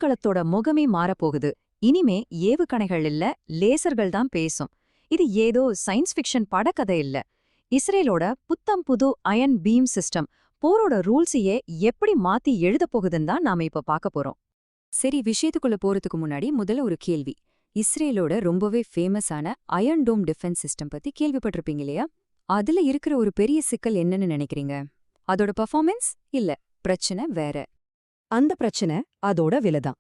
போர்க்களத்தோட முகமே மாறப்போகுது. இனிமே ஏவுகணைகள் இல்ல, லேசர்கள் தான் பேசும். இது ஏதோ சயின்ஸ் ஃபிக்ஷன் படக்கதை இல்ல. இஸ்ரேலோட புத்தம் புது அயன் பீம் சிஸ்டம் போரோட ரூல்ஸையே எப்படி மாத்தி எழுதப் போகுதுன்னு தான் நாம இப்ப பார்க்க போறோம். சரி, விஷயத்துக்குள்ள போறதுக்கு முன்னாடி முதல்ல ஒரு கேள்வி. இஸ்ரேலோட ரொம்பவே ஃபேமஸான அயர்ன் டோம் டிஃபென்ஸ் சிஸ்டம் பத்தி கேள்விப்பட்டிருப்பீங்க இல்லையா? அதுல இருக்கிற ஒரு பெரிய சிக்கல் என்னன்னு நினைக்கிறீங்க? அதோட பெர்ஃபார்மன்ஸ் இல்ல, பிரச்சனை வேற. அந்த பிரச்சனை அதோட விலைதான்.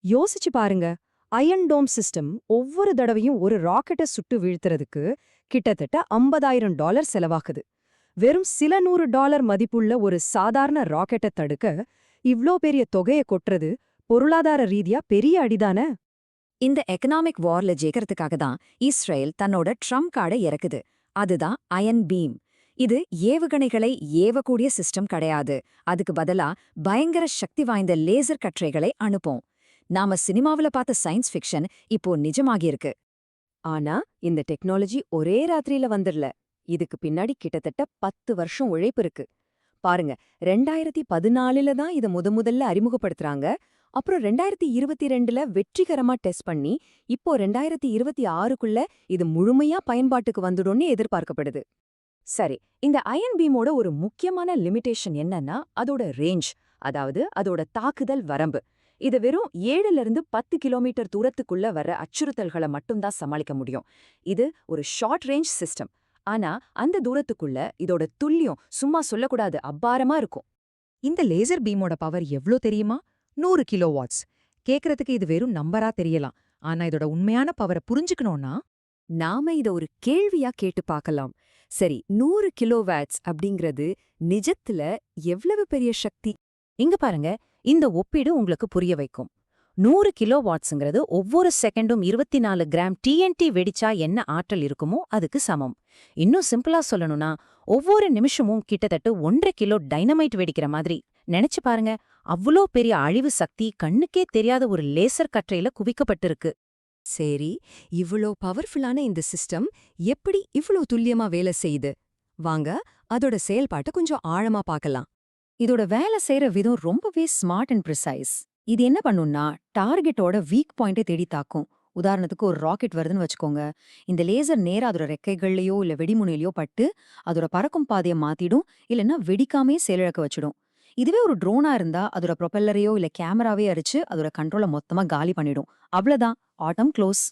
யோசிச்சு பாருங்க, அயன் டோம் சிஸ்டம் ஒவ்வொரு தடவையும் ஒரு ராக்கெட்டை சுட்டு வீழ்த்துறதுக்கு கிட்டத்தட்ட $50,000 செலவாகுது. வெறும் சில $100 மதிப்புள்ள ஒரு சாதாரண ராக்கெட்டை தடுக்க இவ்ளோ பெரிய தொகையை கொட்டுறது பொருளாதார ரீதியா பெரிய அடிதானே. இந்த எக்கனாமிக் வார்ல ஜெயிக்கிறதுக்காக தான் இஸ்ரேல் தன்னோட ட்ரம்ப் கார்டை இறக்குது. அதுதான் அயன் பீம். இது ஏவுகணைகளை ஏவக்கூடிய சிஸ்டம் கிடையாது. அதுக்கு பதிலா பயங்கர சக்தி வாய்ந்த லேசர் கற்றைகளை அனுப்பும். நாம சினிமாவில பார்த்த சயின்ஸ் ஃபிக்ஷன் இப்போ நிஜமாகியிருக்கு. ஆனா இந்த டெக்னாலஜி ஒரே ராத்திரியில வந்துடல. இதுக்கு பின்னாடி கிட்டத்தட்ட 10 வருஷம் உழைப்பு இருக்கு. பாருங்க, 2014ல தான் இதை முதல்ல அறிமுகப்படுத்துறாங்க. அப்புறம் 2022ல வெற்றிகரமா டெஸ்ட் பண்ணி இப்போ 2026க்குள்ள இது முழுமையா பயன்பாட்டுக்கு வந்துடும்னு எதிர்பார்க்கப்படுது. சரி, இந்த அயன் பீமோட ஒரு முக்கியமான லிமிடேஷன் என்னன்னா அதோட ரேஞ்ச், அதாவது அதோட தாக்குதல் வரம்பு. இது வெறும் 7லிருந்து 10 கிலோமீட்டர் தூரத்துக்குள்ள வர அச்சுறுத்தல்களை மட்டும்தான் சமாளிக்க முடியும். இது ஒரு ஷார்ட் ரேஞ்ச் சிஸ்டம். ஆனா அந்த தூரத்துக்குள்ள இதோட துல்லியம் சும்மா சொல்லக்கூடாது, அபாரமா இருக்கும். இந்த லேசர் பீமோட பவர் எவ்ளோ தெரியுமா? 100 கிலோவாட்ஸ். கேக்குறதுக்கு இது வெறும் நம்பரா தெரியலாம். ஆனா இதோட உண்மையான பவரை புரிஞ்சுக்கணும்னா நாம இத ஒரு கேள்வியா கேட்டு பார்க்கலாம். சரி, 100 கிலோவாட்ஸ் அப்படிங்கிறது நிஜத்துல எவ்வளவு பெரிய சக்தி? இங்க பாருங்க, இந்த ஒப்பீடு உங்களுக்கு புரிய வைக்கும். 100 கிலோவாட்ஸ்ங்கிறது ஒவ்வொரு செகண்டும் 24 கிராம் TNT வெடிச்சா என்ன ஆற்றல் இருக்குமோ அதுக்கு சமம். இன்னும் சிம்பிளா சொல்லணும்னா ஒவ்வொரு நிமிஷமும் கிட்டத்தட்ட 1.5 கிலோ டைனமைட் வெடிக்கிற மாதிரி நினைச்சு பாருங்க. அவ்வளோ பெரிய அழிவு சக்தி கண்ணுக்கே தெரியாத ஒரு லேசர் கற்றையில குவிக்கப்பட்டிருக்கு. சரி, இவ்ளோ பவர்ஃபுல்லான இந்த சிஸ்டம் எப்படி இவ்ளோ துல்லியமா வேலை செய்யுது? வாங்க அதோட செயல்பாட்டை கொஞ்சம் ஆழமா பார்க்கலாம். இதோட வேலை செய்யற விதம் ரொம்பவே ஸ்மார்ட் அண்ட் ப்ரிசைஸ். இது என்ன பண்ணும்னா டார்கெட்டோட வீக் பாயிண்டை தேடி தாக்கும். உதாரணத்துக்கு ஒரு ராக்கெட் வருதுன்னு வச்சுக்கோங்க. இந்த லேசர் நேரா அதோட ரெக்கைகள்லயோ இல்ல வெடிமுனையிலயோ பட்டு அதோட பறக்கும் பாதையை மாத்திடும், இல்லைன்னா வெடிக்காமே செயலிழக்க வச்சிடும். இதுவே ஒரு ட்ரோனா இருந்தா அதோட ப்ரொபெல்லரையோ இல்ல கேமராவே அரிச்சு அதோட கண்ட்ரோலை மொத்தமா காலி பண்ணிடும். அவ்வளவுதான், ஆட்டம் க்ளோஸ்.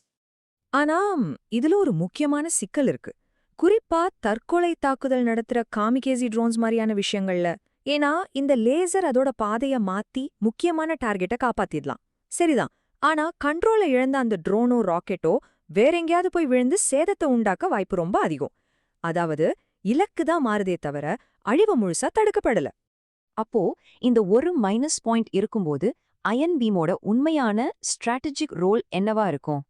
ஆனா இதுல ஒரு முக்கியமான சிக்கல் இருக்கு. குறிப்பா தற்கொலை தாக்குதல் நடத்துற காமிகேசி ட்ரோன்ஸ் மாதிரியான விஷயங்கள்ல. ஏன்னா இந்த லேசர் அதோட பாதைய மாத்தி முக்கியமான டார்கெட்டை காப்பாத்திடலாம். சரிதான். ஆனா கண்ட்ரோலை இழந்த அந்த ட்ரோனோ ராக்கெட்டோ வேற எங்கேயாவது போய் விழுந்து சேதத்தை உண்டாக்க வாய்ப்பு ரொம்ப அதிகம். அதாவது இலக்கு தான் மாறுதே தவிர அழிவு முழுசா தடுக்கப்படல. அப்போ இந்த ஒரு மைனஸ் பாயிண்ட் இருக்கும்போது அயன் பீமோட உண்மையான ஸ்ட்ராட்டஜிக் ரோல் என்னவா இருக்கும்?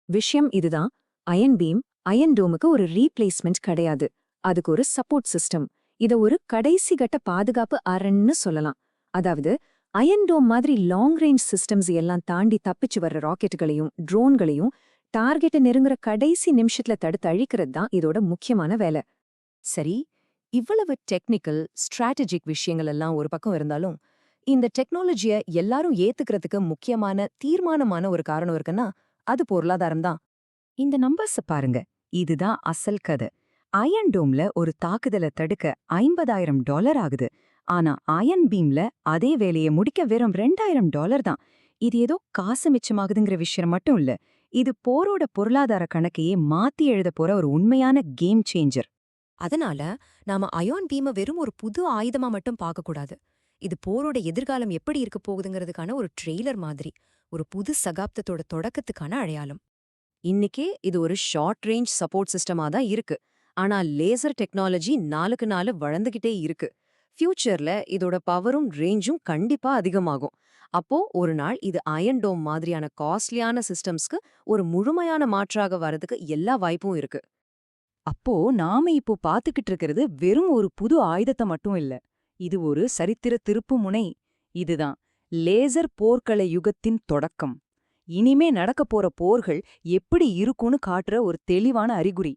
விஷயம் இதுதான். அயன் பீம் அயன் டோமுக்கு ஒரு ரீப்ளேஸ்மெண்ட் கிடையாது. அதுக்கு ஒரு சப்போர்ட் சிஸ்டம். இத ஒரு கடைசி கட்ட பாதுகாப்பு அரண்னு சொல்லலாம். அதாவது அயன் டோம் மாதிரி லாங் ரேஞ்ச் சிஸ்டம்ஸ் எல்லாம் தாண்டி தப்பிச்சு வர்ற ராக்கெட்டுகளையும் ட்ரோன்களையும் டார்கெட்டை நெருங்குற கடைசி நிமிஷத்துல தடுத்து அழிக்கிறது தான் இதோட முக்கியமான வேலை. சரி, இவ்வளவு டெக்னிக்கல் ஸ்ட்ராட்டஜிக் விஷயங்கள் எல்லாம் ஒரு பக்கம் இருந்தாலும் இந்த டெக்னாலஜிய எல்லாரும் ஏத்துக்கிறதுக்கு முக்கியமான தீர்மானமான ஒரு காரணம் இருக்குன்னா அது பொருளாதாரம் தான். இந்த நம்பர்ஸ பாருங்க, இதுதான் அசல் கதை. அயன் டோம்ல ஒரு தாக்குதலை தடுக்க $50,000 ஆகுது. ஆனா அயன் பீம்ல அதே வேலையை முடிக்க வெறும் $2,000 தான். இது ஏதோ காசு மிச்சமாகுதுங்கிற விஷயம் மட்டும் இல்ல, இது போரோட பொருளாதார கணக்கையே மாத்தி எழுத போற ஒரு உண்மையான கேம் சேஞ்சர். அதனால நாம அயான் பீமை வெறும் ஒரு புது ஆயுதமா மட்டும் பார்க்கக்கூடாது. இது போரோட எதிர்காலம் எப்படி இருக்க போகுதுங்கிறதுக்கான ஒரு ட்ரெய்லர் மாதிரி, ஒரு புது சகாப்தத்தோட தொடக்கத்துக்கான அடையாளம். இன்னைக்கே இது ஒரு ஷார்ட் ரேஞ்ச் சப்போர்ட் சிஸ்டமா தான் இருக்கு. ஆனா லேசர் டெக்னாலஜி நாளுக்கு நாள் வளர்ந்துகிட்டே இருக்கு. ஃபியூச்சர்ல இதோட பவரும் ரேஞ்சும் கண்டிப்பா அதிகமாகும். அப்போ ஒரு நாள் இது அயன் டோம் மாதிரியான காஸ்ட்லியான சிஸ்டம்ஸ்க்கு ஒரு முழுமையான மாற்றாக வரதுக்கு எல்லா வாய்ப்பும் இருக்கு. அப்போ நாம இப்போ பாத்துக்கிட்டு இருக்கிறது வெறும் ஒரு புது ஆயுதத்தை மட்டும் இல்ல, இது ஒரு சரித்திர திருப்பு முனை. இதுதான் லேசர் போர்க்கள யுகத்தின் தொடக்கம். இனிமே நடக்கப் போற போர்கள் எப்படி இருக்கும்னு காட்டுற ஒரு தெளிவான அறிகுறி.